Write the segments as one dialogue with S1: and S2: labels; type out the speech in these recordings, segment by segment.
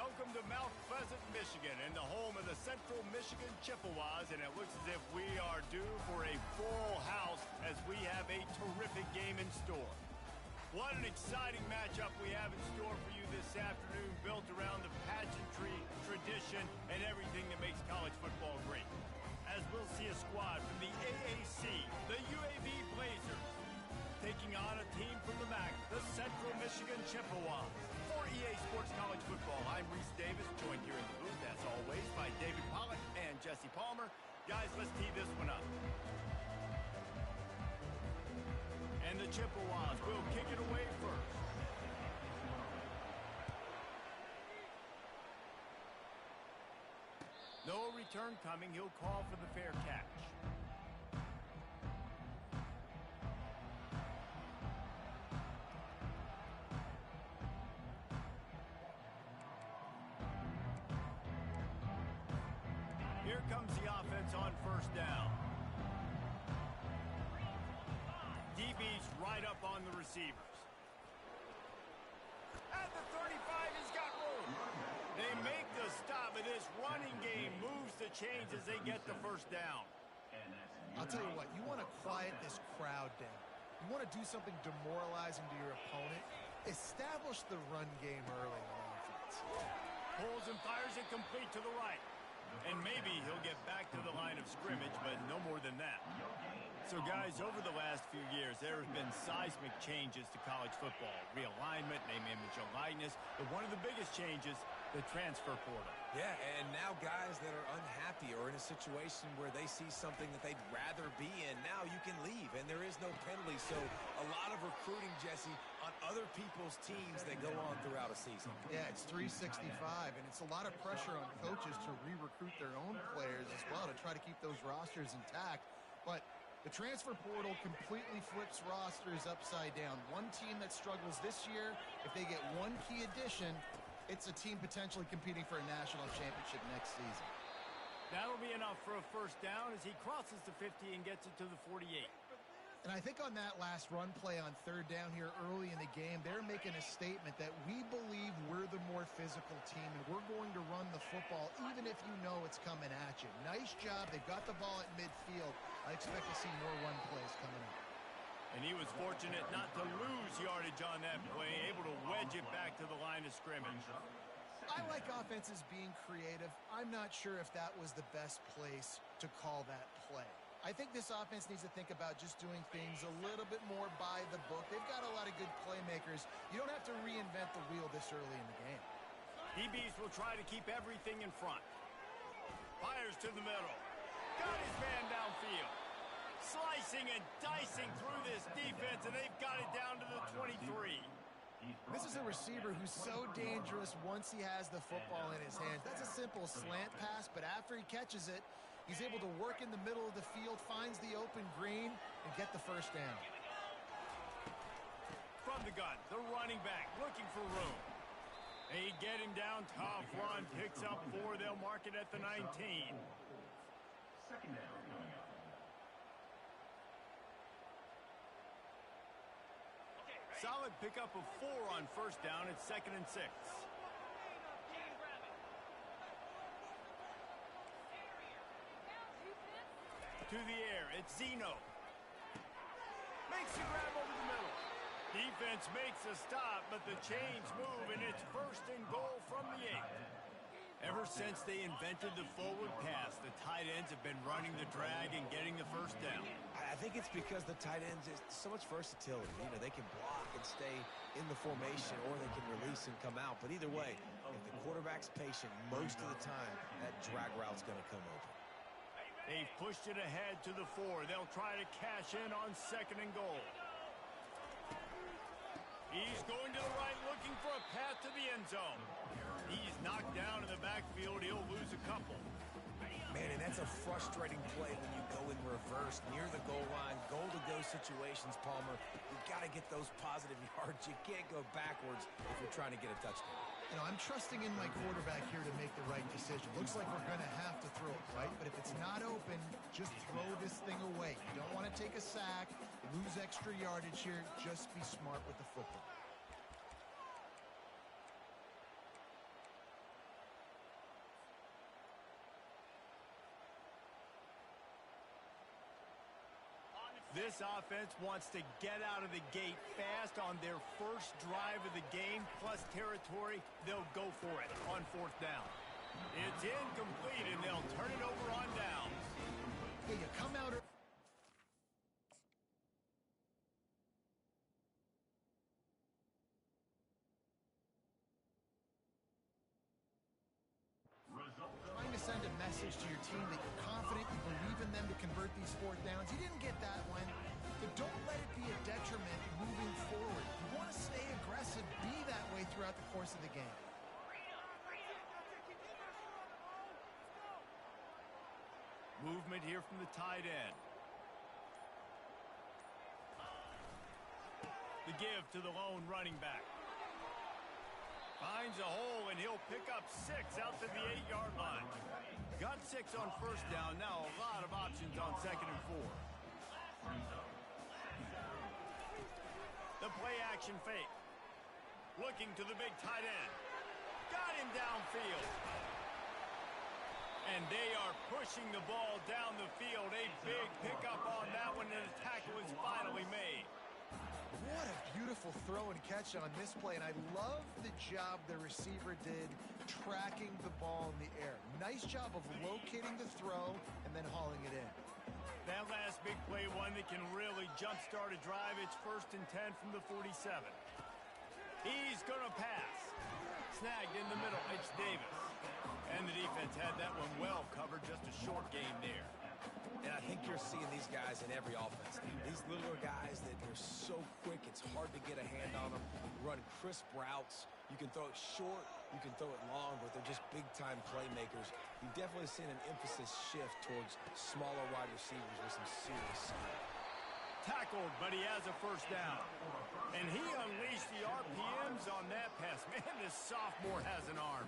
S1: Welcome to Mount Pleasant, Michigan, and the home of the Central Michigan Chippewas, and it looks as if we are due for a full house as we have a terrific game in store. What an exciting matchup we have in store for you this afternoon, built around the pageantry, tradition, and everything that makes college football great. As we'll see a squad from the AAC, the UAB Blazers, taking on a team from the MAC, the Central Michigan Chippewas. For EA Sports College Football, I'm Reese Davis, joined here in the booth, as always, by David Pollack and Jesse Palmer. Guys, let's tee this one up. And the Chippewas will kick it away first. No return coming. He'll call for the fair catch. Here comes the offense on first down. DB's right up on the receivers. At the 35, he's got room. They make the stop, but this running game moves the chains as they get the first down.
S2: I'll tell you what, you want to quiet this crowd down. You want to do something demoralizing to your opponent. Establish the run game early on offense.
S1: Pulls and fires it complete to the right. And maybe he'll get back to the line of scrimmage, but no more than that. So, guys, over the last few years, there have been seismic changes to college football. Realignment, name, image, and likeness. But one of the biggest changes, the transfer portal.
S3: Yeah, and now guys that are unhappy or in a situation where they see something that they'd rather be in, now you can leave, and there is no penalty. So a lot of recruiting, Jesse, on other people's teams that go on throughout a season.
S2: Yeah, it's 365, and it's a lot of pressure on coaches to re-recruit their own players as well to try to keep those rosters intact. But the transfer portal completely flips rosters upside down. One team that struggles this year, if they get one key addition, it's a team potentially competing for a national championship next season.
S1: That'll be enough for a first down as he crosses the 50 and gets it to the 48.
S2: And I think on that last run play on third down here early in the game, they're making a statement that we believe we're the more physical team and we're going to run the football even if you know it's coming at you. Nice job. They've got the ball at midfield. I expect to see more run plays coming up.
S1: And he was fortunate not to lose yardage on that play, able to wedge it back to the line of scrimmage.
S2: I like offenses being creative. I'm not sure if that was the best place to call that play. I think this offense needs to think about just doing things a little bit more by the book. They've got a lot of good playmakers. You don't have to reinvent the wheel this early in the game.
S1: DBs will try to keep everything in front. Fires to the middle. Got his man downfield. Slicing and dicing through this defense, and they've got it down to the 23.
S2: This is a receiver who's so dangerous once he has the football in his hands. That's a simple slant pass, but after he catches it, he's able to work in the middle of the field, finds the open green, and get the first down.
S1: From the gun, the running back looking for room. They get him down, tough run, picks up 4. They'll mark it at the 19.
S4: Second down coming up.
S1: Solid pickup of 4 on first down. It's 2nd and 6. To the air, it's Zeno. Makes the grab over the middle. Defense makes a stop, but the chains move, and it's 1st and goal from the 8. Ever since they invented the forward pass, the tight ends have been running the drag and getting the first down.
S3: I think it's because the tight ends is so much versatility. You know, they can block and stay in the formation, or they can release and come out. But either way, if the quarterback's patient, most of the time, that drag route's going to come open.
S1: They've pushed it ahead to the 4. They'll try to cash in on 2nd and goal. He's going to the right, looking for a path to the end zone. He's knocked down in the backfield. He'll lose a couple.
S3: Man, and that's a frustrating play when you go in reverse near the goal line, goal-to-go situations, Palmer. You've got to get those positive yards. You can't go backwards if you're trying to get a touchdown.
S2: You know, I'm trusting in my quarterback here to make the right decision. Looks like we're going to have to throw it, right? But if it's not open, just throw this thing away. You don't want to take a sack, lose extra yardage here. Just be smart with the football.
S1: This offense wants to get out of the gate fast on their first drive of the game, plus territory. They'll go for it on 4th down. It's incomplete, and they'll turn it over on downs.
S2: Hey, you come out... Trying to send a message to your team that you're confident, you believe in them to convert these 4th downs. You didn't get that one, but don't let it be a detriment moving forward. You want to stay aggressive, be that way throughout the course of the game.
S1: Movement here from the tight end. The give to the lone running back. Finds a hole, and he'll pick up 6 out to the 8-yard line. Got 6 on 1st down. Now a lot of options on 2nd and 4. The play action fake. Looking to the big tight end. Got him downfield. And they are pushing the ball down the field. A big pickup on that one, and the tackle is finally made.
S2: What a beautiful throw and catch on this play, and I love the job the receiver did tracking the ball in the air. Nice job of locating the throw and then hauling it in.
S1: That last big play, one that can really jumpstart a drive. It's 1st and 10 from the 47. He's going to pass. Snagged in the middle. It's Davis. And the defense had that one well covered. Just a short game there.
S3: And I think you're seeing these guys in every offense. These littler guys that are so quick, it's hard to get a hand on them. Run crisp routes. You can throw it short, you can throw it long, but they're just big-time playmakers. You've definitely seen an emphasis shift towards smaller wide receivers with some serious skill.
S1: Tackled, but he has a 1st down. And he unleashed the RPMs on that pass. Man, this sophomore has an arm.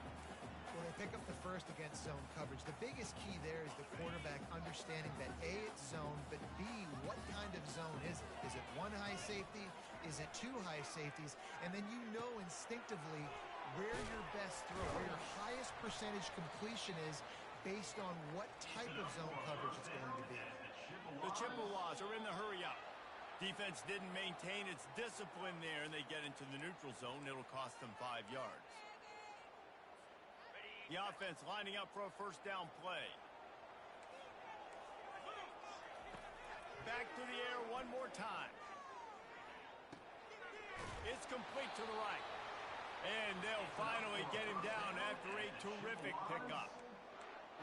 S2: Well, they pick up the 1st against zone coverage. The biggest key there is the quarterback understanding that A, it's zone, but B, what kind of zone is it? Is it 1 high safety? Is it 2 high safeties? And then you know instinctively where your best throw, where your highest percentage completion is based on what type of zone coverage it's going to be.
S1: The Chippewas are in the hurry-up. Defense didn't maintain its discipline there, and they get into the neutral zone. It'll cost them 5 yards. The offense lining up for a 1st down play. Back to the air one more time. It's complete to the right. And they'll finally get him down after a terrific pickup.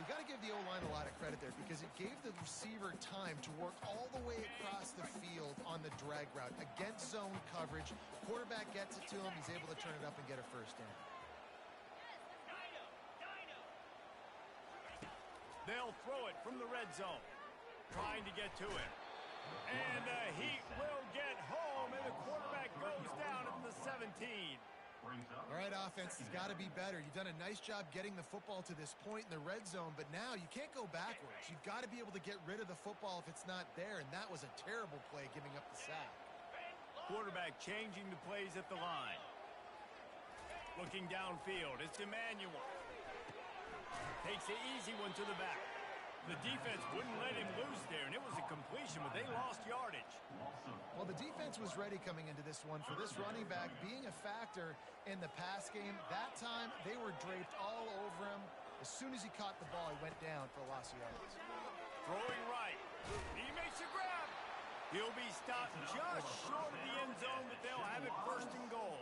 S2: You got to give the O-line a lot of credit there because it gave the receiver time to work all the way across the field on the drag route. Against zone coverage, quarterback gets it to him. He's able to turn it up and get a 1st down.
S1: They'll throw it from the red zone. Trying to get to it. And the Heat will get home, and the quarterback goes down at the 17.
S2: All right, offense has got to be better. You've done a nice job getting the football to this point in the red zone, but now you can't go backwards. You've got to be able to get rid of the football if it's not there, and that was a terrible play giving up the sack.
S1: Quarterback changing the plays at the line. Looking downfield, it's Emmanuel. Takes the easy one to the back. The defense wouldn't let him loose there, and it was a completion, but they lost yardage.
S2: Well, the defense was ready coming into this one for this running back being a factor in the pass game. That time, they were draped all over him. As soon as he caught the ball, he went down for a loss of yards.
S1: Throwing right. He makes a grab. He'll be stopped just short of the end zone, but they'll have it 1st and goal.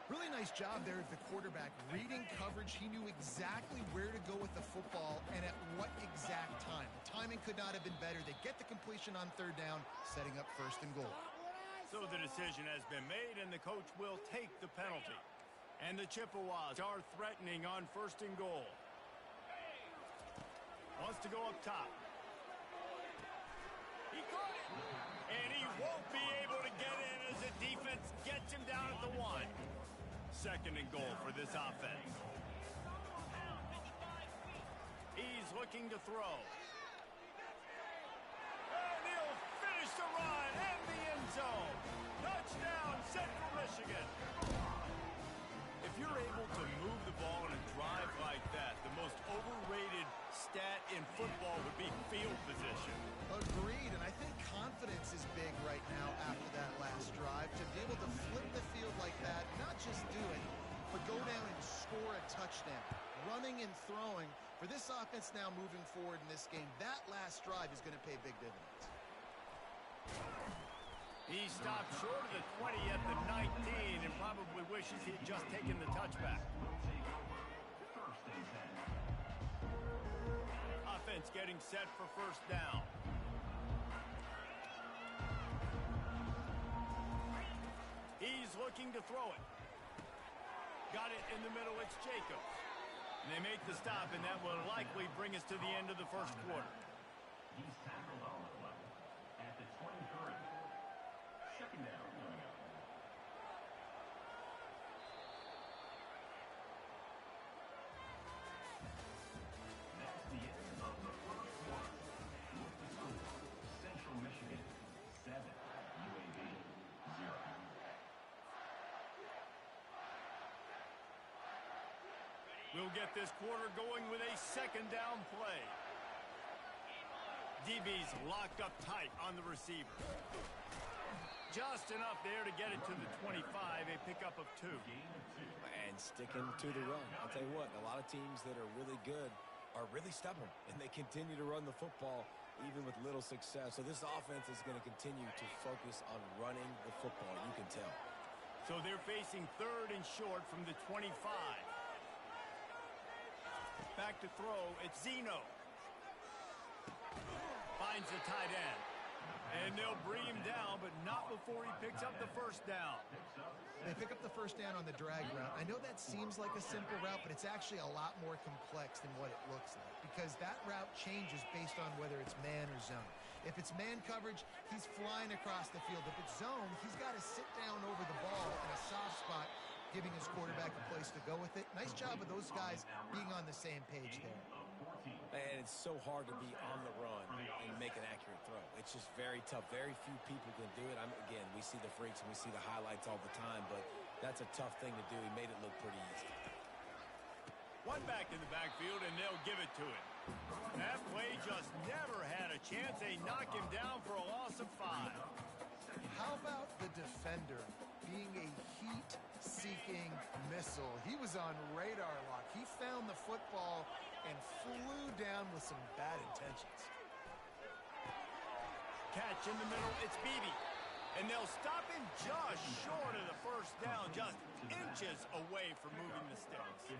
S2: Really nice job there of the quarterback. Reading coverage, he knew exactly where to go with the football and at what exact time. The timing could not have been better. They get the completion on 3rd down, setting up 1st and goal.
S1: So the decision has been made, and the coach will take the penalty. And the Chippewas are threatening on 1st and goal. Wants to go up top. He caught it. And he won't be able to get in as the defense gets him down at the 1. 2nd and goal for this offense. He's looking to throw. And he'll finish the run in the end zone. Touchdown, Central Michigan. If you're able to move the ball in a drive like that, the most overrated stat in football would be field position.
S2: Agreed, and I think confidence is big right now after that last drive. To be able to flip the field like that, not just do it, but go down and score a touchdown. Running and throwing for this offense now moving forward in this game, that last drive is going to pay big dividends.
S1: He stopped short of the 20 at the 19 and probably wishes he had just taken the touchback. Offense getting set for first down. He's looking to throw it. Got it in the middle. It's Jacobs. And they make the stop, and that will likely bring us to the end of the first quarter.
S4: He's tackled on the play at the 23. Second down coming up. That's the end of the first quarter. With the score, Central Michigan 7, UAB 0.
S1: We'll get this quarter going with a second down play. DB's locked up tight on the receiver. Just enough there to get it to the 25, a pickup of 2.
S3: And sticking to the run. I'll tell you what, a lot of teams that are really good are really stubborn, and they continue to run the football even with little success. So this offense is going to continue to focus on running the football, you can tell.
S1: So they're facing third and short from the 25. Back to throw, it's Zeno. Finds the tight end. And they'll bring him down, but not before he picks up the first down.
S2: They pick up the first down on the drag route. I know that seems like a simple route, but it's actually a lot more complex than what it looks like, because that route changes based on whether it's man or zone. If it's man coverage, he's flying across the field. If it's zone, he's got to sit down over the ball in a soft spot, giving his quarterback a place to go with it. Nice job of those guys being on the same page there.
S3: And it's so hard to be on the run and make an accurate throw. It's just very tough. Very few people can do it. Again, we see the freaks and we see the highlights all the time, but that's a tough thing to do. He made it look pretty easy.
S1: One back in the backfield, and they'll give it to him. That play just never had a chance. They knock him down for a loss of 5.
S2: How about the defender being a heat-seeking missile? He was on radar lock. He found the football and flew down with some bad intentions.
S1: Catch in the middle, it's Beebe. And they'll stop him just short of the first down, just inches away from moving the sticks.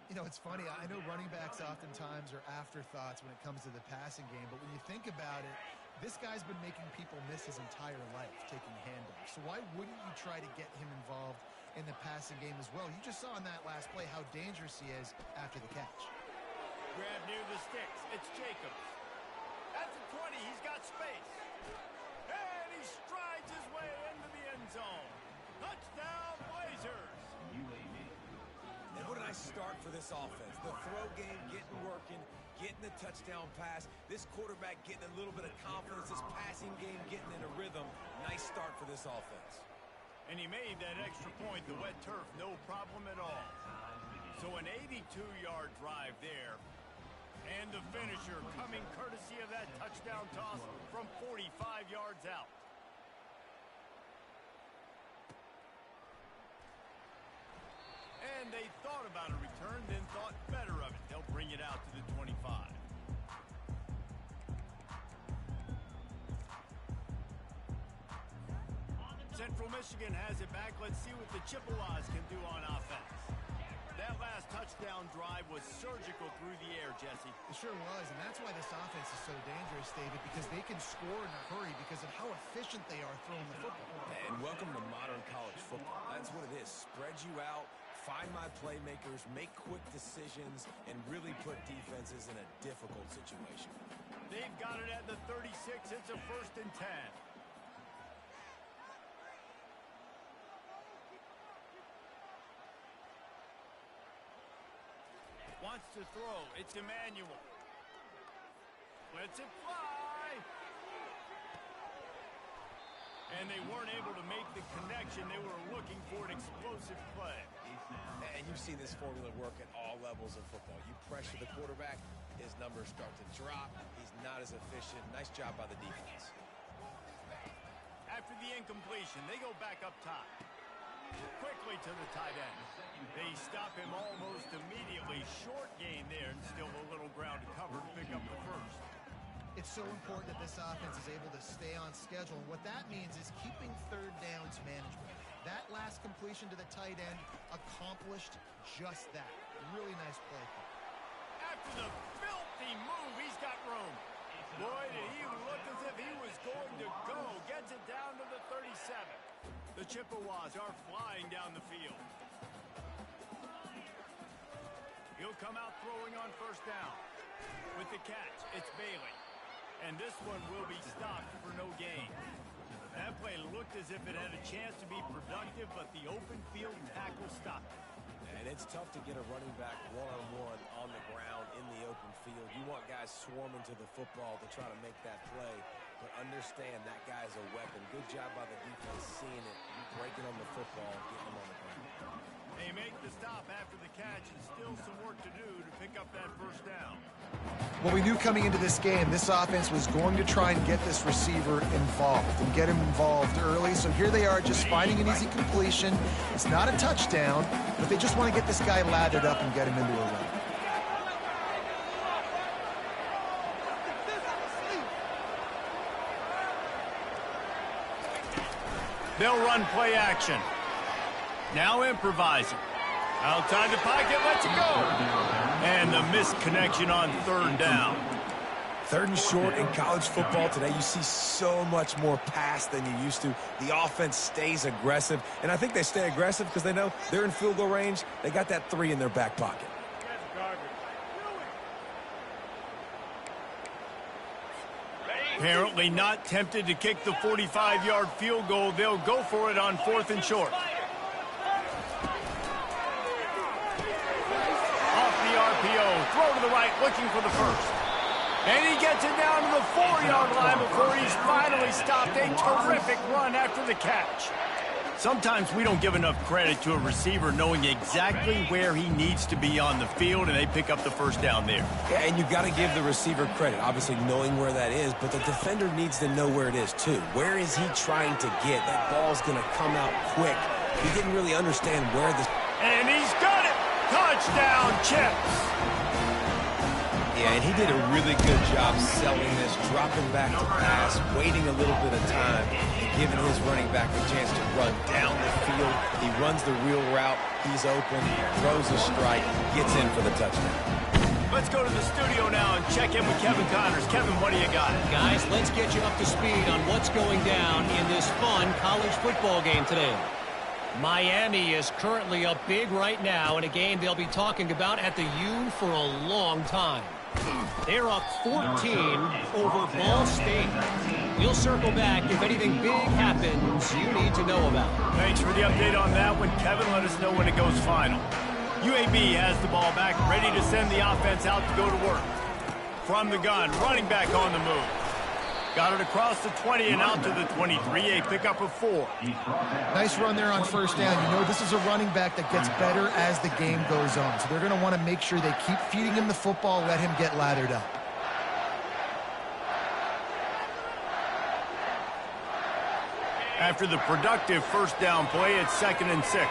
S2: You know, it's funny. I know running backs oftentimes are afterthoughts when it comes to the passing game, but when you think about it, this guy's been making people miss his entire life taking handoffs. So why wouldn't you try to get him involved in the passing game as well? You just saw in that last play how dangerous he is after the catch.
S1: Grab near the sticks. It's Jacobs. At the 20, he's got space. And he strides his way into the end zone. Touchdown, Blazers.
S4: UAB.
S3: And what a nice start for this offense. The throw game getting working, getting the touchdown pass. This quarterback getting a little bit of confidence. This passing game getting in a rhythm. Nice start for this offense.
S1: And he made that extra point, the wet turf, no problem at all. So an 82-yard drive there. And the finisher coming courtesy of that touchdown toss from 45 yards out. And they thought about a return, then thought better of it. They'll bring it out to the 25. Central Michigan has it back. Let's see what the Chippewas can do on offense. That last touchdown drive was surgical through the air, Jesse.
S2: It sure was, and that's why this offense is so dangerous, David, because they can score in a hurry because of how efficient they are throwing the football.
S3: And welcome to modern college football. That's what it is. Spread you out, find my playmakers, make quick decisions, and really put defenses in a difficult situation.
S1: They've got it at the 36. It's a 1st and 10. Wants to throw. It's Emmanuel. Lets it fly. And they weren't able to make the connection. They were looking for an explosive play.
S3: And you've seen this formula work at all levels of football. You pressure the quarterback, his numbers start to drop. He's not as efficient. Nice job by the defense.
S1: After the incompletion, they go back up top. Quickly to the tight end. They stop him almost immediately. Short gain there, and still a little ground to cover to pick up the first.
S2: It's so important that this offense is able to stay on schedule. And what that means is keeping third downs manageable. That last completion to the tight end accomplished just that. Really nice play.
S1: After the filthy move, he's got room. Boy, did he look as if he was going to go. Gets it down to the 37. The Chippewas are flying down the field. He'll come out throwing on first down. With the catch, it's Bailey. And this one will be stopped for no gain. That play looked as if it had a chance to be productive, but the open field tackle stopped it.
S3: And it's tough to get a running back one-on-one on the ground in the open field. You want guys swarming to the football to try to make that play, but understand that guy's a weapon. Good job by the defense seeing it, breaking on the football, getting him on the ground.
S1: They make the stop after the catch, and still some work to do to pick up that first down.
S2: Well, we knew coming into this game, this offense was going to try and get this receiver involved and get him involved early. So here they are just finding an easy completion. It's not a touchdown, but they just want to get this guy lathered up and get him into a run.
S1: They'll run play action. Now improvising. Outside the pocket, lets it go. And the missed connection on third down.
S3: Third and short in college football today, you see so much more pass than you used to. The offense stays aggressive, and I think they stay aggressive because they know they're in field goal range. They got that 3 in their back pocket.
S1: Apparently not tempted to kick the 45-yard field goal. They'll go for it on 4th and short. Off the RPO, throw to the right, looking for the first. And he gets it down to the 4-yard line before he's finally stopped. A terrific run after the catch. Sometimes we don't give enough credit to a receiver knowing exactly where he needs to be on the field, and they pick up the first down there.
S3: Yeah, and you've got to give the receiver credit, obviously knowing where that is, but the defender needs to know where it is too. Where is he trying to get? That ball's going to come out quick. He didn't really understand where this...
S1: And he's got it! Touchdown, Chips!
S3: Yeah, and he did a really good job selling this, dropping back to pass, waiting a little bit of time, and giving his running back a chance to run down the field. He runs the real route. He's open, throws a strike, gets in for the touchdown.
S1: Let's go to the studio now and check in with Kevin Connors. Kevin, what do you got?
S5: Guys, let's get you up to speed on what's going down in this fun college football game today. Miami is currently up big right now in a game they'll be talking about at the U for a long time. They're up 14 over Ball State. We'll circle back if anything big happens you need to know about.
S1: Thanks for the update on that one, Kevin. Let us know when it goes final. UAB has the ball back, ready to send the offense out to go to work. From the gun, running back on the move. Got it across the 20 and out to the 23, a pickup of 4.
S2: Nice run there on first down. You know, this is a running back that gets better as the game goes on. So they're going to want to make sure they keep feeding him the football, let him get lathered up.
S1: After the productive first down play, it's 2nd and 6.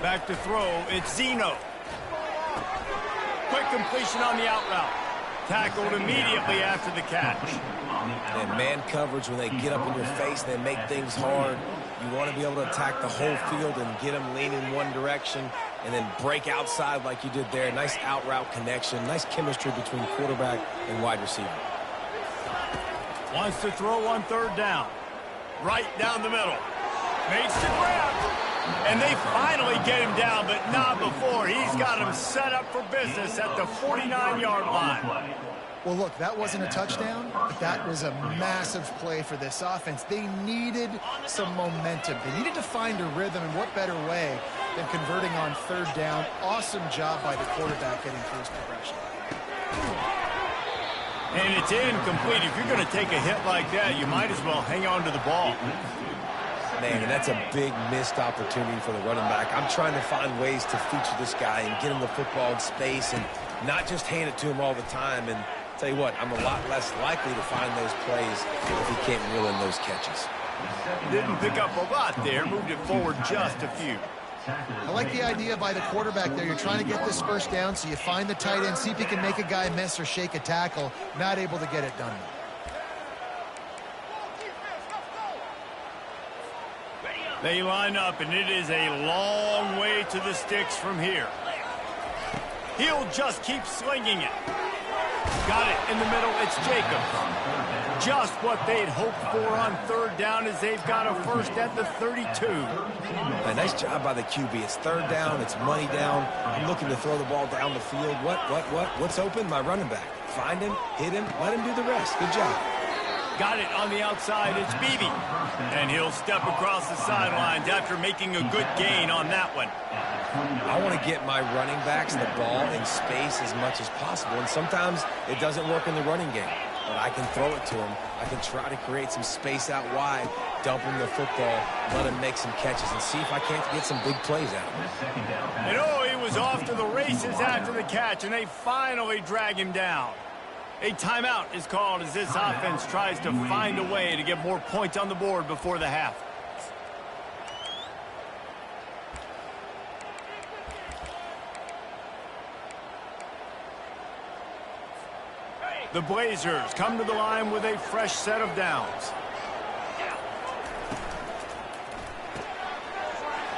S1: Back to throw, it's Zeno. Quick completion on the out route. Tackled immediately after the catch.
S3: And man coverage, when they get up in your face, they make things hard. You want to be able to attack the whole field and get them leaning one direction and then break outside like you did there. Nice out route connection. Nice chemistry between quarterback and wide receiver.
S1: Wants to throw on 3rd down. Right down the middle. Makes the grab. And they finally get him down, but not before. He's got him set up for business at the 49-yard line.
S2: Well, look, that wasn't a touchdown, but that was a massive play for this offense. They needed some momentum. They needed to find a rhythm, and what better way than converting on 3rd down. Awesome job by the quarterback getting through his progression.
S1: And it's incomplete. If you're going to take a hit like that, you might as well hang on to the ball.
S3: Man, and that's a big missed opportunity for the running back. I'm trying to find ways to feature this guy and get him the football in space and not just hand it to him all the time. And Tell you what, I'm a lot less likely to find those plays if he can't reel in those catches.
S1: Didn't pick up a lot there, moved it forward just a few.
S2: I like the idea by the quarterback there. You're trying to get this first down, so you find the tight end, see if he can make a guy miss or shake a tackle. Not able to get it done.
S1: They line up, and it is a long way to the sticks from here. He'll just keep slinging it. Got it in the middle. It's Jacobs. Just what they'd hoped for on third down as they've got a first at the 32.
S3: A nice job by the QB. It's third down. It's money down. I'm looking to throw the ball down the field. What's open? My running back. Find him, hit him, let him do the rest. Good job.
S1: Got it on the outside. It's Beebe. And he'll step across the sidelines after making a good gain on that one.
S3: I want to get my running backs the ball in space as much as possible. And sometimes it doesn't work in the running game. But I can throw it to him. I can try to create some space out wide, dump him the football, let him make some catches, and see if I can't get some big plays out of him.
S1: And oh, he was off to the races after the catch, and they finally drag him down. A timeout is called as this offense tries to find a way to get more points on the board before the half. The Blazers come to the line with a fresh set of downs.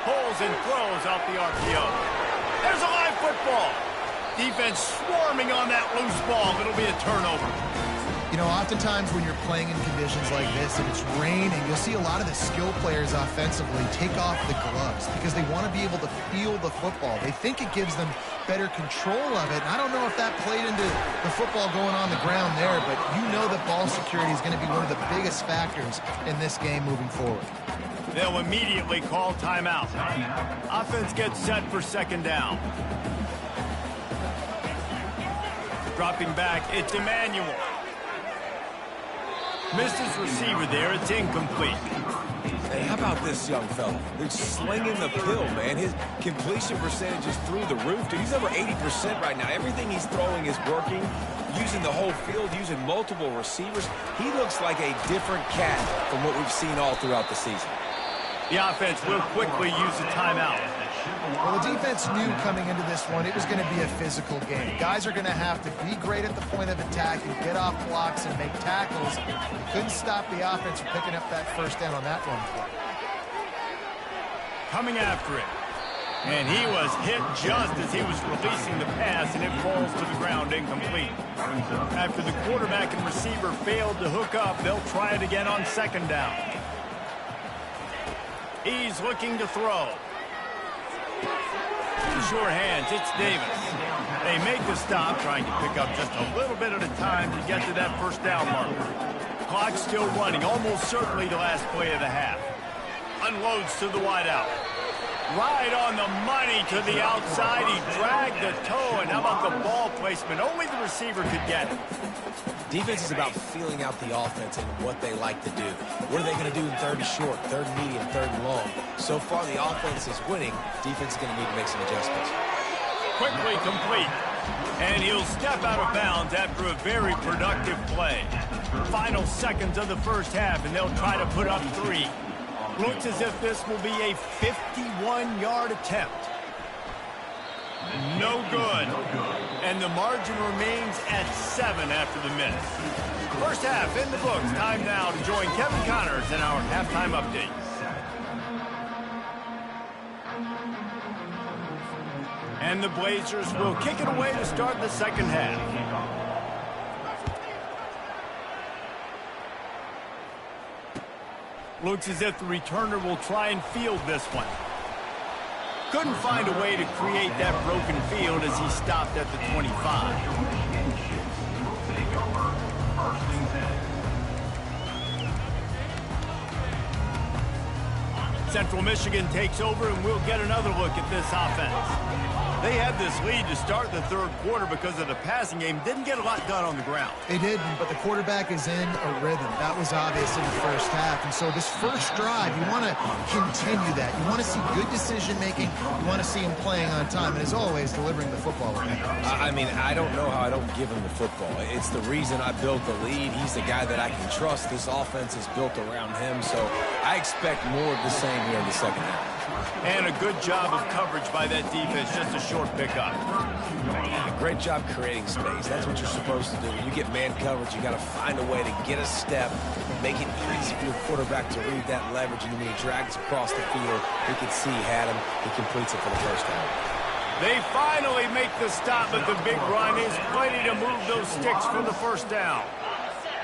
S1: Pulls and throws out the RPO. There's a live football. Defense swarming on that loose ball. It'll be a turnover.
S2: You know, oftentimes when you're playing in conditions like this and it's raining, you'll see a lot of the skill players offensively take off the gloves because they want to be able to feel the football. They think it gives them better control of it. And I don't know if that played into the football going on the ground there, but you know that ball security is going to be one of the biggest factors in this game moving forward.
S1: They'll immediately call timeout. Offense gets set for second down. Dropping back, it's Emmanuel. Missed his receiver there. It's incomplete.
S3: Hey, how about this young fella? They're slinging the pill, man. His completion percentage is through the roof. Dude, he's over 80% right now. Everything he's throwing is working, using the whole field, using multiple receivers. He looks like a different cat from what we've seen all throughout the season.
S1: The offense will quickly use a timeout.
S2: Well, the defense knew coming into this one it was going to be a physical game. Guys are going to have to be great at the point of attack and get off blocks and make tackles. Couldn't stop the offense from picking up that first down on that one play.
S1: Coming after it. And he was hit just as he was releasing the pass, and it falls to the ground incomplete. After the quarterback and receiver failed to hook up, they'll try it again on second down. He's looking to throw. Sure hands, it's Davis. They make the stop, trying to pick up just a little bit at a time to get to that first down marker. Clock still running, almost certainly the last play of the half. Unloads to the wideout. Right on the money to the outside. He dragged the toe, and how about the ball placement? Only the receiver could get it.
S3: Defense is about feeling out the offense and what they like to do. What are they going to do in third and short, third and medium, third and long? So far, the offense is winning. Defense is going to need to make some adjustments.
S1: Quickly complete. And he'll step out of bounds after a very productive play. Final seconds of the first half, and they'll try to put up 3. Looks as if this will be a 51-yard attempt. No good. And the margin remains at 7 after the miss. First half in the books. Time now to join Kevin Connors in our halftime update. And the Blazers will kick it away to start the second half. Looks as if the returner will try and field this one. Couldn't find a way to create that broken field as he stopped at the 25. Central Michigan takes over, and we'll get another look at this offense. They had this lead to start the third quarter because of the passing game. Didn't get a lot done on the ground.
S2: They didn't, but the quarterback is in a rhythm. That was obvious in the first half. And so this first drive, you want to continue that. You want to see good decision-making. You want to see him playing on time. And as always, delivering the football.
S3: I mean, I don't know how I don't give him the football. It's the reason I built the lead. He's the guy that I can trust. This offense is built around him. So I expect more of the same here in the second half.
S1: And a good job of coverage by that defense, just a short pickup.
S3: Great job creating space. That's what you're supposed to do. When you get man coverage, you got to find a way to get a step, make it easy for your quarterback to read that leverage, and then when he drags across the field, he can see he had him. He completes it for the first down.
S1: They finally make the stop, but the big run is plenty to move those sticks for the first down.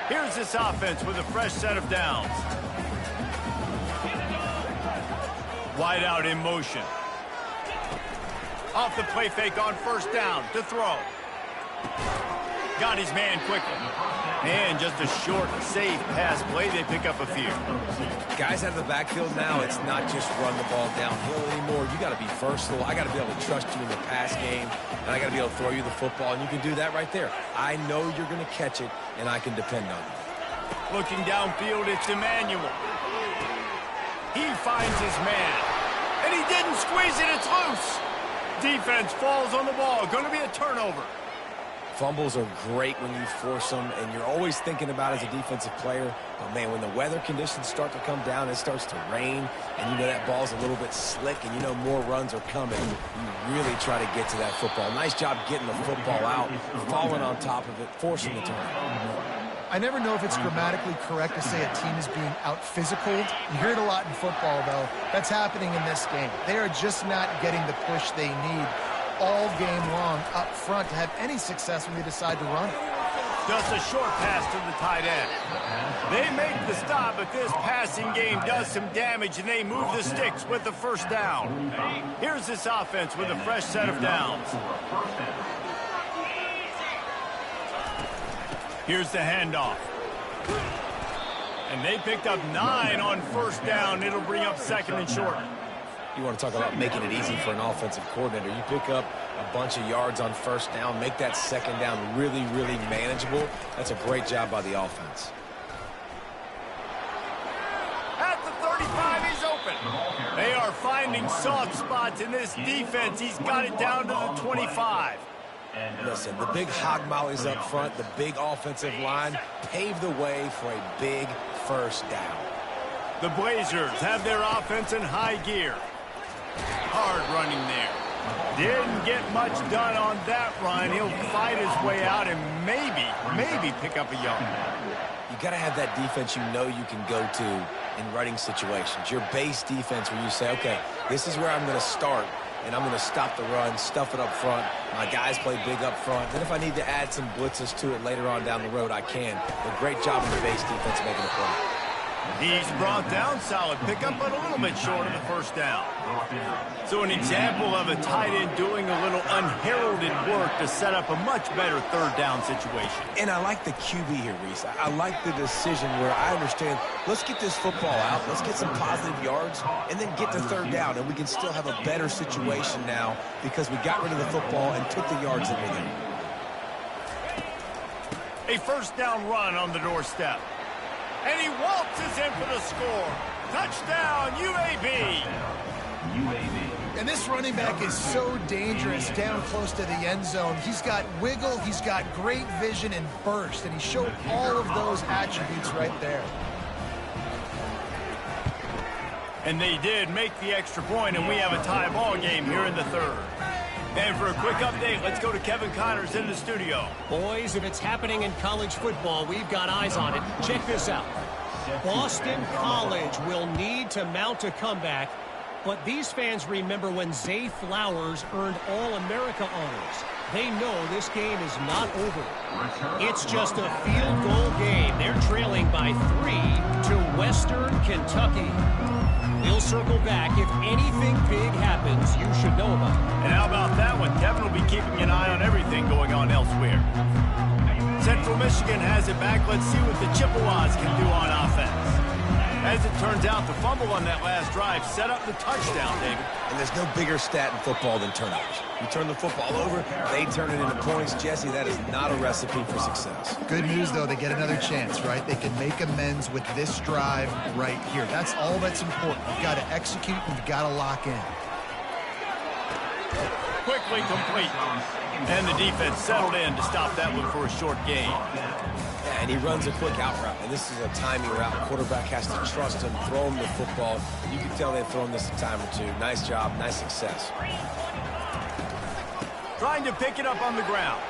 S1: Here's this offense with a fresh set of downs. Wide out in motion. Off the play fake on first down to throw. Got his man quickly. And just a short, safe pass play. They pick up a few.
S3: Guys out of the backfield now, it's not just run the ball downhill anymore. You got to be versatile. I got to be able to trust you in the pass game, and I got to be able to throw you the football, and you can do that right there. I know you're going to catch it, and I can depend on you.
S1: Looking downfield, it's Emmanuel. He finds his man. And he didn't squeeze it, it's loose. Defense falls on the ball. Going to be a turnover.
S3: Fumbles are great when you force them, and you're always thinking about it as a defensive player. But, man, when the weather conditions start to come down, it starts to rain, and you know that ball's a little bit slick, and you know more runs are coming. You really try to get to that football. Nice job getting the football out, falling on top of it, forcing the turnover.
S2: I never know if it's grammatically correct to say a team is being out-physicaled. You hear it a lot in football, though. That's happening in this game. They are just not getting the push they need all game long up front to have any success when they decide to run it.
S1: Just a short pass to the tight end. They make the stop, but this passing game does some damage, and they move the sticks with the first down. Here's this offense with a fresh set of downs. Here's the handoff. And they picked up 9 on first down. It'll bring up second and short.
S3: You want to talk about making it easy for an offensive coordinator. You pick up a bunch of yards on first down, make that second down really, really manageable. That's a great job by the offense.
S1: At the 35, he's open. They are finding soft spots in this defense. He's got it down to the 25.
S3: Listen, the big hog mollies up front, the big offensive line, paved the way for a big first down.
S1: The Blazers have their offense in high gear. Hard running there. Didn't get much done on that run. He'll fight his way out and maybe pick up a yard.
S3: You got to have that defense you know you can go to in running situations. Your base defense where you say, okay, this is where I'm going to start. And I'm going to stop the run, stuff it up front. My guys play big up front. Then if I need to add some blitzes to it later on down the road, I can. But great job in the base defense making a play.
S1: He's brought down, solid pickup, but a little bit short of the first down. So an example of a tight end doing a little unheralded work to set up a much better third down situation.
S3: And I like the QB here, Reese. I like the decision where I understand, let's get this football out, let's get some positive yards, and then get to third down, and we can still have a better situation now because we got rid of the football and took the yards that we needed.
S1: A first down run on the doorstep. And he waltzes in for the score. Touchdown, UAB.
S2: And this running back is so dangerous down close to the end zone. He's got wiggle, he's got great vision and burst, and he showed all of those attributes right there.
S1: And they did make the extra point, and we have a tie ball game here in the third. And for a quick update, let's go to Kevin Connors in the studio.
S5: Boys, if it's happening in college football, we've got eyes on it. Check this out. Boston College will need to mount a comeback, but these fans remember when Zay Flowers earned All-America honors. They know this game is not over. It's just a field goal game. They're trailing by 3 to Western Kentucky. We'll circle back. If anything big happens, you should know about it.
S1: And how about that one? Kevin will be keeping an eye on everything going on elsewhere. Central Michigan has it back. Let's see what the Chippewas can do on offense. As it turns out, the fumble on that last drive set up the touchdown, David.
S3: And there's no bigger stat in football than turnovers. You turn the football over, they turn it into points. Jesse, that is not a recipe for success.
S2: Good news, though, they get another chance, right? They can make amends with this drive right here. That's all that's important. You've got to execute and you've got to lock in.
S1: Quickly complete. And the defense settled in to stop that one for a short gain.
S3: Yeah, and he runs a quick out route, and this is a timing route. Quarterback has to trust him, throw him the football. You can tell they've thrown this a time or two. Nice job, nice success.
S1: Trying to pick it up on the ground.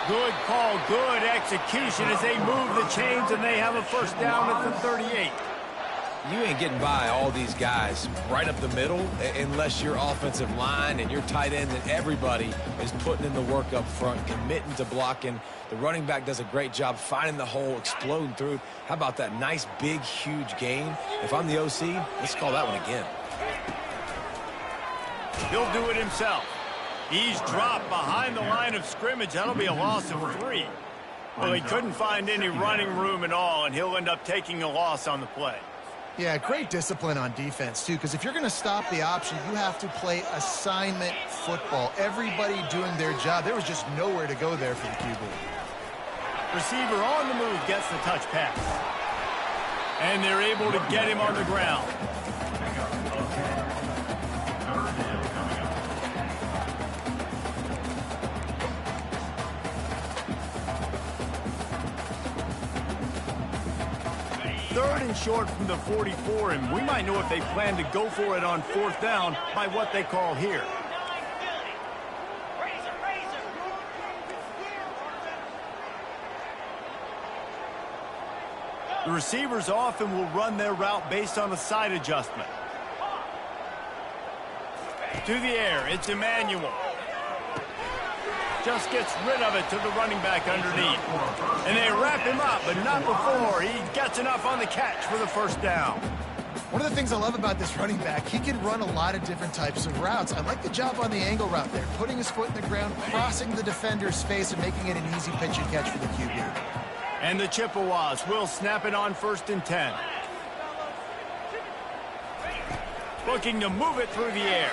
S1: Good call, good execution as they move the chains, and they have a first down at the 38.
S3: You ain't getting by all these guys right up the middle unless your offensive line and your tight end and everybody is putting in the work up front, committing to blocking. The running back does a great job finding the hole, exploding through. How about that nice, big, huge gain? If I'm the OC, let's call that one again.
S1: He'll do it himself. He's dropped behind the line of scrimmage. That'll be a loss of 3. Well, he couldn't find any running room at all, and he'll end up taking a loss on the play.
S2: Yeah, great discipline on defense, too, because if you're going to stop the option, you have to play assignment football. Everybody doing their job. There was just nowhere to go there for the QB.
S1: Receiver on the move gets the touch pass. And they're able to get him on the ground. Third and short from the 44, and we might know if they plan to go for it on 4th down by what they call here. The receivers often will run their route based on a side adjustment. To the air, it's Emmanuel. Just gets rid of it to the running back underneath. And they wrap him up, but not before he gets enough on the catch for the first down.
S2: One of the things I love about this running back, he can run a lot of different types of routes. I like the job on the angle route there, putting his foot in the ground, crossing the defender's face, and making it an easy pitch and catch for the QB.
S1: And the Chippewas will snap it on 1st and 10. Looking to move it through the air.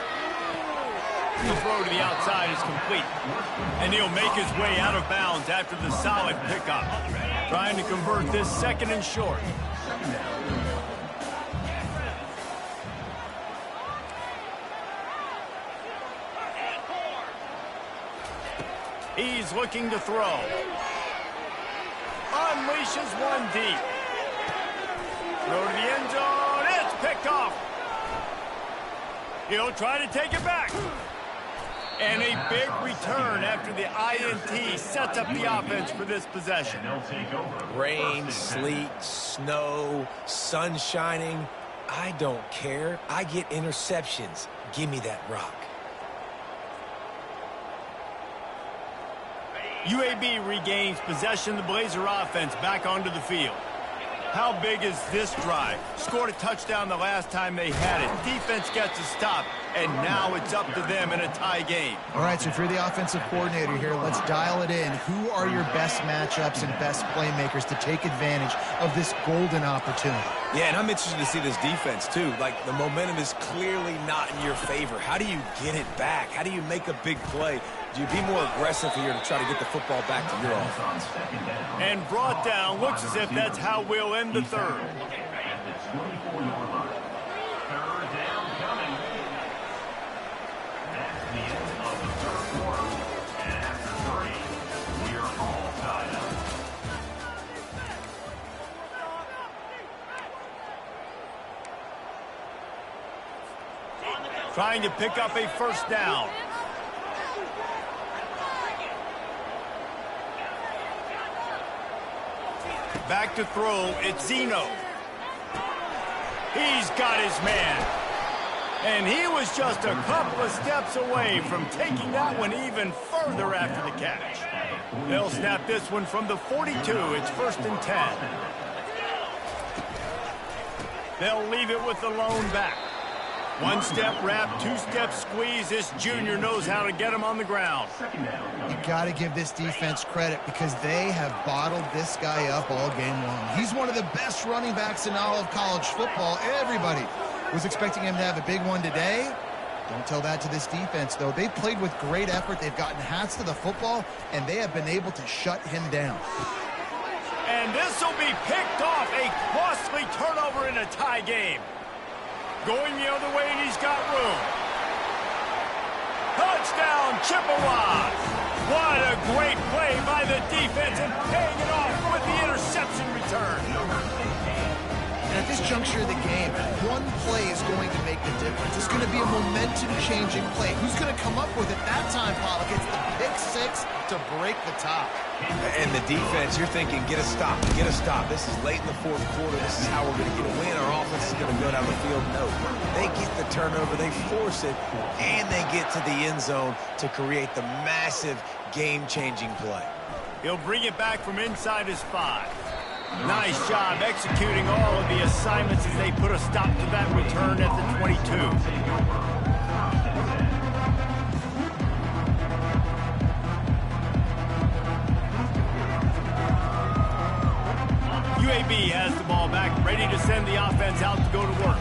S1: The throw to the outside is complete. And he'll make his way out of bounds after the solid pickup. Trying to convert this 2nd and short. He's looking to throw. Unleashes one deep. Throw to the end zone. It's picked off. He'll try to take it back. And a big return after the INT sets up the offense for this possession.
S3: Rain, sleet, snow, sun shining. I don't care. I get interceptions. Give me that rock.
S1: UAB regains possession of the Blazer offense back onto the field. How big is this drive? Scored a touchdown the last time they had it. Defense gets a stop, and now it's up to them in a tie game.
S2: All right, so if you're the offensive coordinator here, let's dial it in. Who are your best matchups and best playmakers to take advantage of this golden opportunity?
S3: Yeah, and I'm interested to see this defense, too. Like, the momentum is clearly not in your favor. How do you get it back? How do you make a big play? Do you be more aggressive here to try to get the football back to your offense?
S1: And brought down. Looks as if that's how we'll end the third. Trying to pick up a first down. Back to throw, it's Zeno. He's got his man. And he was just a couple of steps away from taking that one even further after the catch. They'll snap this one from the 42. It's 1st and 10. They'll leave it with the lone back. One-step wrap, two-step squeeze. This junior knows how to get him on the ground.
S2: You got to give this defense credit because they have bottled this guy up all game long. He's one of the best running backs in all of college football. Everybody was expecting him to have a big one today. Don't tell that to this defense, though. They've played with great effort. They've gotten hats to the football, and they have been able to shut him down.
S1: And this will be picked off. A costly turnover in a tie game. Going the other way, and he's got room. Touchdown, Chippewas. What a great play by the defense and paying it off with the interception return.
S2: And at this juncture of the game, one play is going to make the difference. It's going to be a momentum-changing play. Who's going to come up with it that time, Pollock? It's the pick six to break the top.
S3: And the defense, you're thinking, get a stop, get a stop. This is late in the fourth quarter. This is how we're going to get a win. Our offense is going to go down the field. No, they get the turnover, they force it, and they get to the end zone to create the massive game-changing play.
S1: He'll bring it back from inside his 5. Nice job executing all of the assignments as they put a stop to that return at the 22. UAB has the ball back, ready to send the offense out to go to work.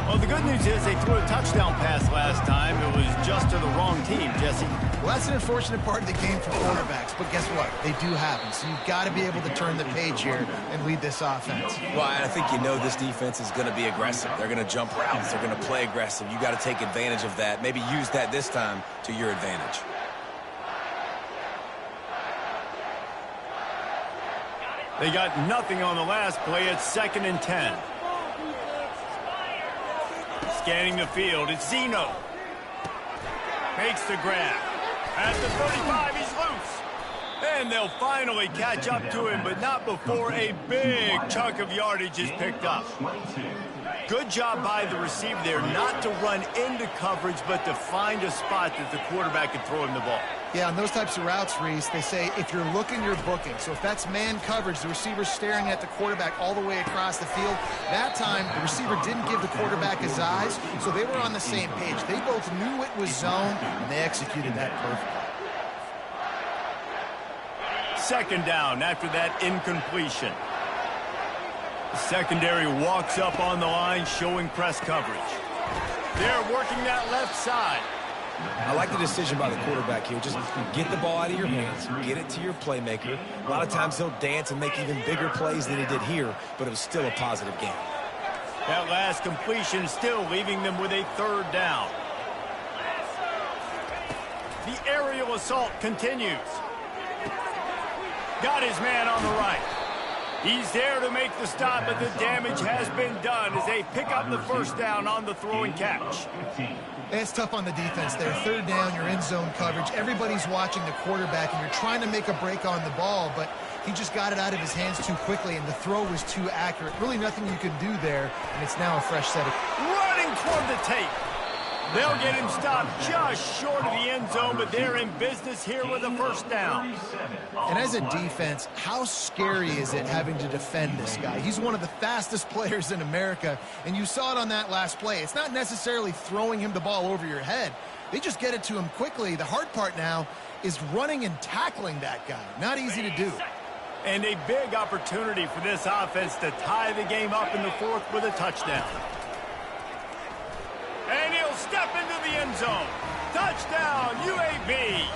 S1: Well, the good news is they threw a touchdown pass last time. It was just to the wrong team, Jesse.
S2: Well, that's an unfortunate part of the game for quarterbacks, but guess what? They do happen, so you've got to be able to turn the page here and lead this offense.
S3: Well, I think you know this defense is going to be aggressive. They're going to jump routes. They're going to play aggressive. You got to take advantage of that. Maybe use that this time to your advantage.
S1: They got nothing on the last play. It's 2nd and 10. Scanning the field, it's Zeno. Makes the grab. At the 35, he's loose. And they'll finally catch up to him, but not before a big chunk of yardage is picked up. Good job by the receiver there not to run into coverage, but to find a spot that the quarterback can throw him the ball.
S2: Yeah, on those types of routes, Reese, they say if you're looking, you're booking. So if that's man coverage, the receiver's staring at the quarterback all the way across the field. That time, the receiver didn't give the quarterback his eyes, so they were on the same page. They both knew it was zone, and they executed that perfectly.
S1: 2nd down after that incompletion. The secondary walks up on the line, showing press coverage. They're working that left side.
S3: I like the decision by the quarterback here. Just get the ball out of your hands, get it to your playmaker. A lot of times he'll dance and make even bigger plays than he did here, but it was still a positive game.
S1: That last completion still leaving them with a 3rd down. The aerial assault continues. Got his man on the right. He's there to make the stop, but the damage has been done as they pick up the 1st down on the throw and catch.
S2: It's tough on the defense there. 3rd down, you're in zone coverage. Everybody's watching the quarterback, and you're trying to make a break on the ball, but he just got it out of his hands too quickly, and the throw was too accurate. Really nothing you can do there, and it's now a fresh set of...
S1: Running toward the tape. They'll get him stopped just short of the end zone, but they're in business here with a 1st down.
S2: And as a defense, how scary is it having to defend this guy? He's one of the fastest players in America, and you saw it on that last play. It's not necessarily throwing him the ball over your head. They just get it to him quickly. The hard part now is running and tackling that guy. Not easy to do.
S1: And a big opportunity for this offense to tie the game up in the 4th with a touchdown. And he'll step into the end zone. Touchdown, UAB.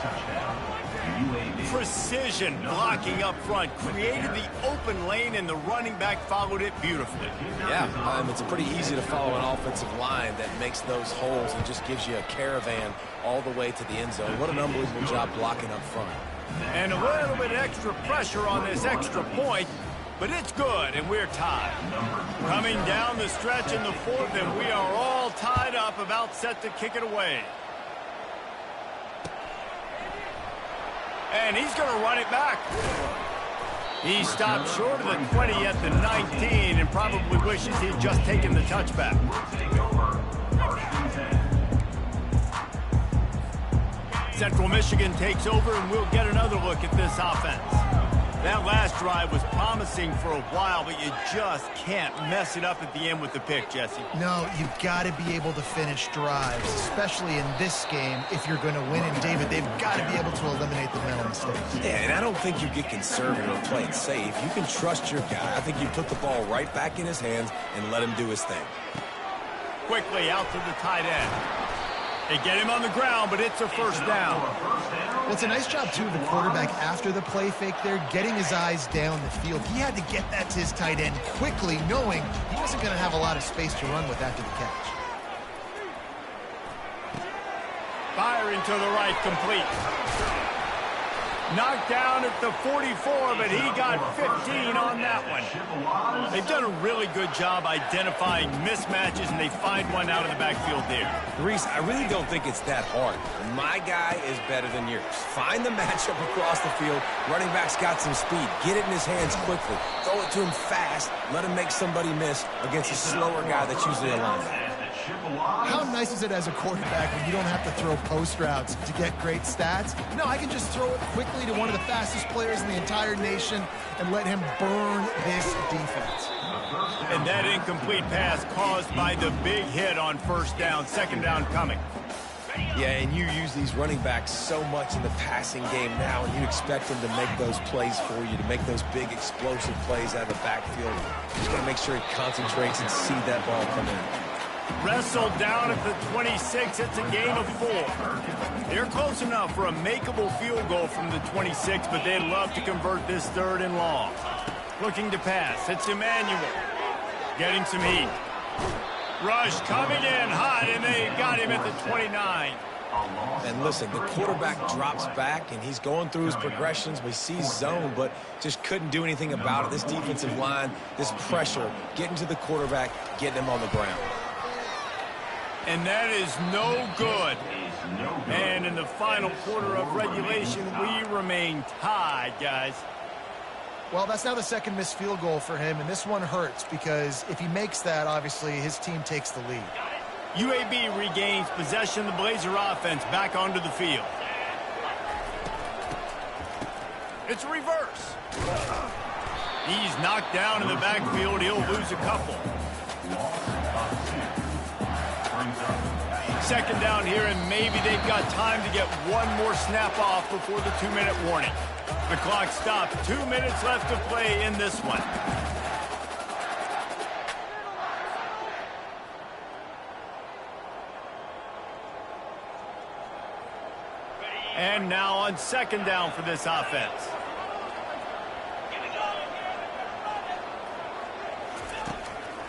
S1: Precision blocking up front. Created the open lane, and the running back followed it beautifully.
S3: Yeah, it's pretty easy to follow an offensive line that makes those holes and just gives you a caravan all the way to the end zone. What an unbelievable job blocking up front.
S1: And a little bit extra pressure on this extra point, but it's good, and we're tied. Coming down the stretch in the 4th, and we are all tied up, about set to kick it away. And he's going to run it back. He stopped short of the 20 at the 19 and probably wishes he'd just taken the touchback. Central Michigan takes over, and we'll get another look at this offense. That last drive was promising for a while, but you just can't mess it up at the end with the pick, Jesse.
S2: No, you've got to be able to finish drives, especially in this game if you're going to win. And, David, they've got to be able to eliminate the mental mistakes.
S3: Yeah, and I don't think you get conservative or play it safe. You can trust your guy. I think you put the ball right back in his hands and let him do his thing.
S1: Quickly out to the tight end. They get him on the ground, but it's a first down.
S2: Well, it's a nice job, too, of the quarterback after the play fake there, getting his eyes down the field. He had to get that to his tight end quickly, knowing he wasn't going to have a lot of space to run with after the catch.
S1: Firing to the right, complete. Knocked down at the 44, but he got 15 on that one. They've done a really good job identifying mismatches, and they find one out of the backfield there.
S3: Reese, I really don't think it's that hard. My guy is better than yours. Find the matchup across the field. Running back's got some speed. Get it in his hands quickly. Throw it to him fast. Let him make somebody miss against a slower guy that's usually a linebacker.
S2: How nice is it as a quarterback when you don't have to throw post routes to get great stats? No, I can just throw it quickly to one of the fastest players in the entire nation and let him burn this defense.
S1: And that incomplete pass caused by the big hit on first down, second down coming.
S3: Yeah, and you use these running backs so much in the passing game now, and you expect them to make those plays for you, to make those big explosive plays out of the backfield. You just got to make sure he concentrates and see that ball come in.
S1: Wrestled down at the 26. It's a gain of 4. They're close enough for a makeable field goal from the 26, but they'd love to convert this third and long. Looking to pass. It's Emmanuel. Getting some heat. Rush coming in hot, and they got him at the 29.
S3: And listen, the quarterback drops back, and he's going through his progressions. We see zone, but just couldn't do anything about it. This defensive line, this pressure, getting to the quarterback, getting him on the ground.
S1: And that is no good. And in the final quarter of regulation, we remain tied, guys.
S2: Well, that's now the second missed field goal for him, and this one hurts because if he makes that, obviously, his team takes the lead.
S1: UAB regains possession of the Blazer offense back onto the field. It's a reverse. He's knocked down in the backfield. He'll lose a couple. Second down here, and maybe they've got time to get one more snap off before the 2-minute warning. The clock stopped. 2 minutes left to play in this one. And now on second down for this offense.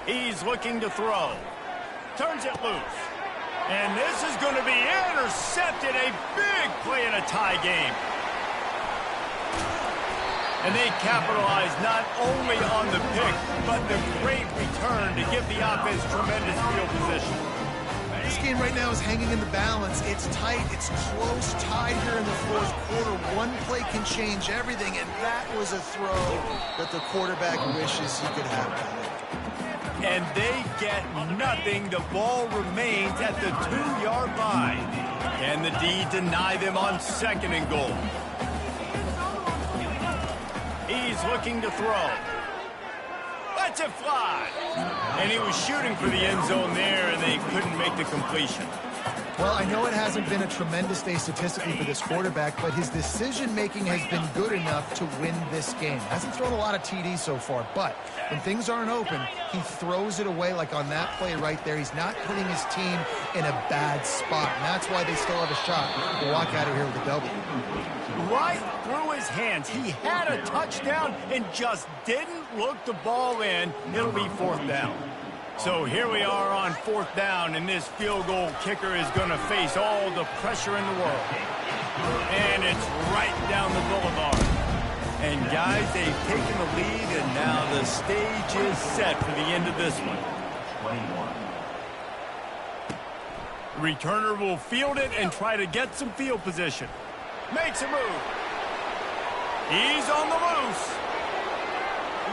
S1: He's looking to throw. Turns it loose. And this is going to be intercepted. A big play in a tie game. And they capitalize not only on the pick, but the great return to give the offense tremendous field position.
S2: This game right now is hanging in the balance. It's tight. It's close, tied here in the fourth quarter. One play can change everything, and that was a throw that the quarterback wishes he could have done.
S1: And they get nothing. The ball remains at the 2-yard line. Can the D deny them on second and goal? He's looking to throw. Lets it fly. And he was shooting for the end zone there, and they couldn't make the completion.
S2: Well, I know it hasn't been a tremendous day statistically for this quarterback, but his decision-making has been good enough to win this game. Hasn't thrown a lot of TDs so far, but when things aren't open, he throws it away like on that play right there. He's not putting his team in a bad spot, and that's why they still have a shot to walk out of here with a W.
S1: Right through his hands. He had a touchdown and just didn't look the ball in. It'll be fourth down. So here we are on fourth down, and this field goal kicker is going to face all the pressure in the world. And it's right down the boulevard. And guys, they've taken the lead, and now the stage is set for the end of this one. Returner will field it and try to get some field position. Makes a move. He's on the loose.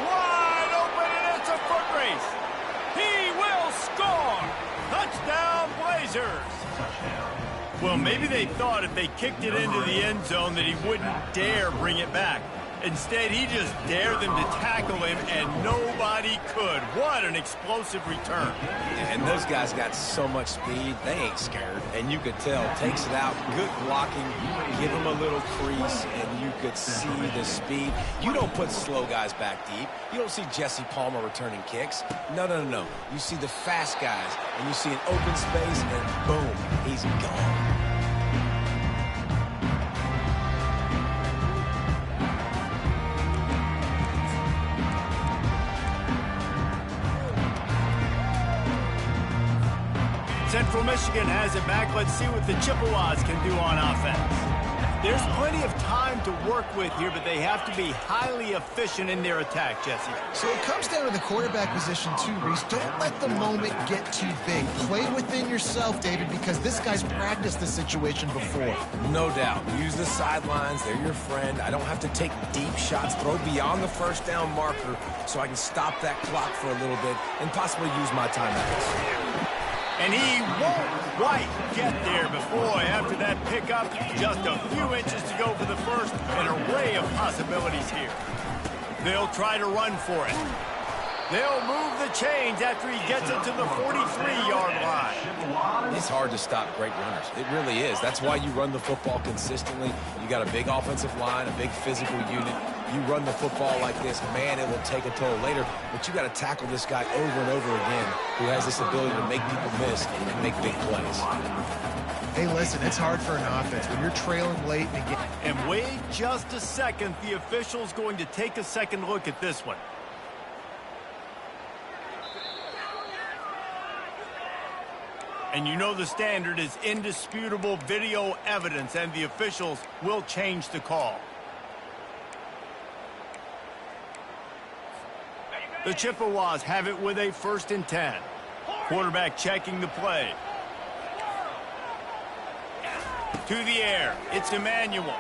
S1: Wide open, and it's a foot race. He will score! Touchdown, Blazers! Well, maybe they thought if they kicked it into the end zone that he wouldn't dare bring it back. Instead, he just dared them to tackle him, and nobody could. What an explosive return.
S3: And those guys got so much speed, they ain't scared. And you could tell, takes it out, good blocking, give him a little crease, and you could see the speed. You don't put slow guys back deep. You don't see Jesse Palmer returning kicks. No, no, no, no. You see the fast guys, and you see an open space, and boom, he's gone.
S1: Central Michigan has it back. Let's see what the Chippewas can do on offense. There's plenty of time to work with here, but they have to be highly efficient in their attack, Jesse.
S2: So it comes down to the quarterback position too, Reese. Don't let the moment get too big. Play within yourself, David, because this guy's practiced this situation before.
S3: No doubt. Use the sidelines. They're your friend. I don't have to take deep shots. Throw beyond the first down marker so I can stop that clock for a little bit and possibly use my timeouts.
S1: And he won't quite get there. Boy, after that pickup, just a few inches to go for the first. An array of possibilities here. They'll try to run for it. They'll move the chains after he gets it to the 43-yard line.
S3: It's hard to stop great runners. It really is. That's why you run the football consistently. You got a big offensive line, a big physical unit. You run the football like this, man, it will take a toll later. But you got to tackle this guy over and over again who has this ability to make people miss and make big plays.
S2: Hey, listen, it's hard for an offense when you're trailing late in the game.
S1: And wait just a second. The official's going to take a second look at this one. And you know the standard is indisputable video evidence, and the officials will change the call. The Chippewas have it with a 1st and 10. Quarterback checking the play. To the air. It's Emmanuel.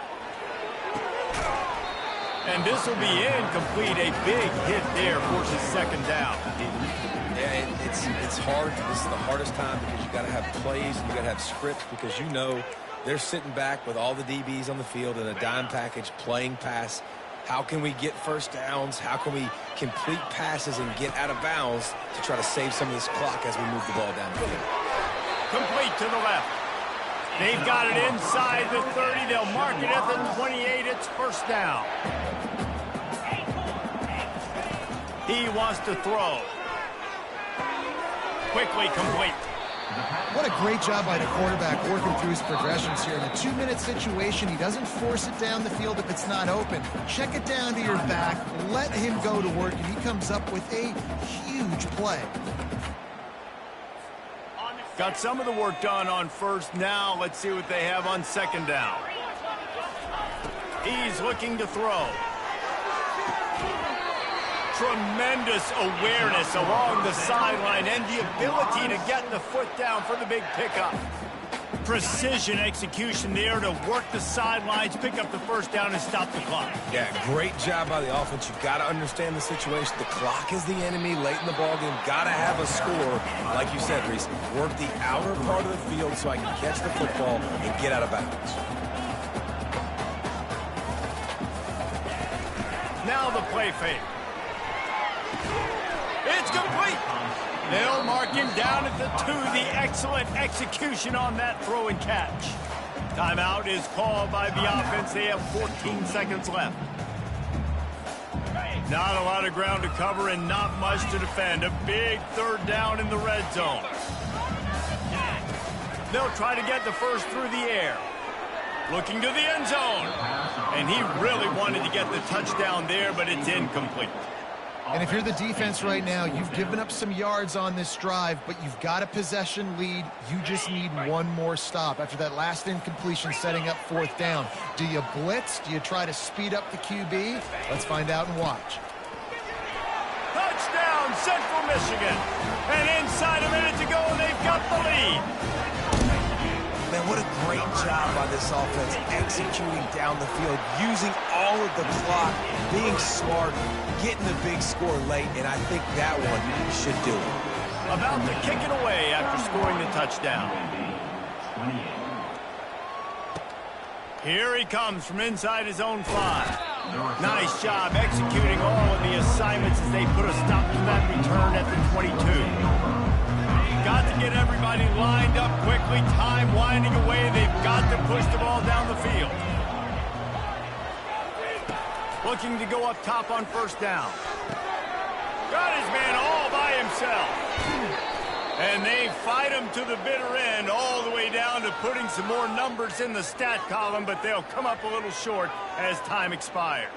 S1: And this will be incomplete. A big hit there forces 2nd down.
S3: Yeah, it's hard. This is the hardest time because you got to have plays and you got to have scripts because you know they're sitting back with all the DBs on the field in a dime package playing pass. How can we get first downs? How can we complete passes and get out of bounds to try to save some of this clock as we move the ball down the field?
S1: Complete to the left. They've got it inside the 30. They'll mark it at the 28. It's 1st down. He wants to throw. Quickly complete.
S2: What a great job by the quarterback working through his progressions here. In a 2-minute situation, he doesn't force it down the field if it's not open. Check it down to your back, let him go to work, and he comes up with a huge play.
S1: Got some of the work done on 1st. Now let's see what they have on 2nd down. He's looking to throw. Tremendous awareness along the sideline and the ability to get the foot down for the big pickup. Precision execution there to work the sidelines, pick up the 1st down, and stop the clock.
S3: Yeah, great job by the offense. You've got to understand the situation. The clock is the enemy late in the ballgame. Got to have a score. Like you said, Reese, work the outer part of the field so I can catch the football and get out of bounds.
S1: Now the play fake. It's complete. They'll mark him down at the 2. The excellent execution on that throw and catch. Timeout is called by the offense. They have 14 seconds left. Not a lot of ground to cover and not much to defend. A big 3rd down in the red zone. They'll try to get the 1st through the air. Looking to the end zone. And he really wanted to get the touchdown there, but it's incomplete.
S2: And if you're the defense right now, you've given up some yards on this drive, but you've got a possession lead. You just need one more stop. After that last incompletion setting up 4th down, do you blitz? Do you try to speed up the QB? Let's find out and watch.
S1: Touchdown, Central Michigan. And inside a minute to go, they've got the lead.
S3: Man, what a great job by this offense executing down the field, using all of the clock, being smart, getting the big score late, and I think that one should do it.
S1: About to kick it away after scoring the touchdown. Here he comes from inside his own 5. Nice job executing all of the assignments as they put a stop to that return at the 22. Got to get everybody lined up quickly. Time winding away. They've got to push the ball down the field. Looking to go up top on first down. Got his man all by himself. And they fight him to the bitter end, all the way down to putting some more numbers in the stat column, but they'll come up a little short as time expires.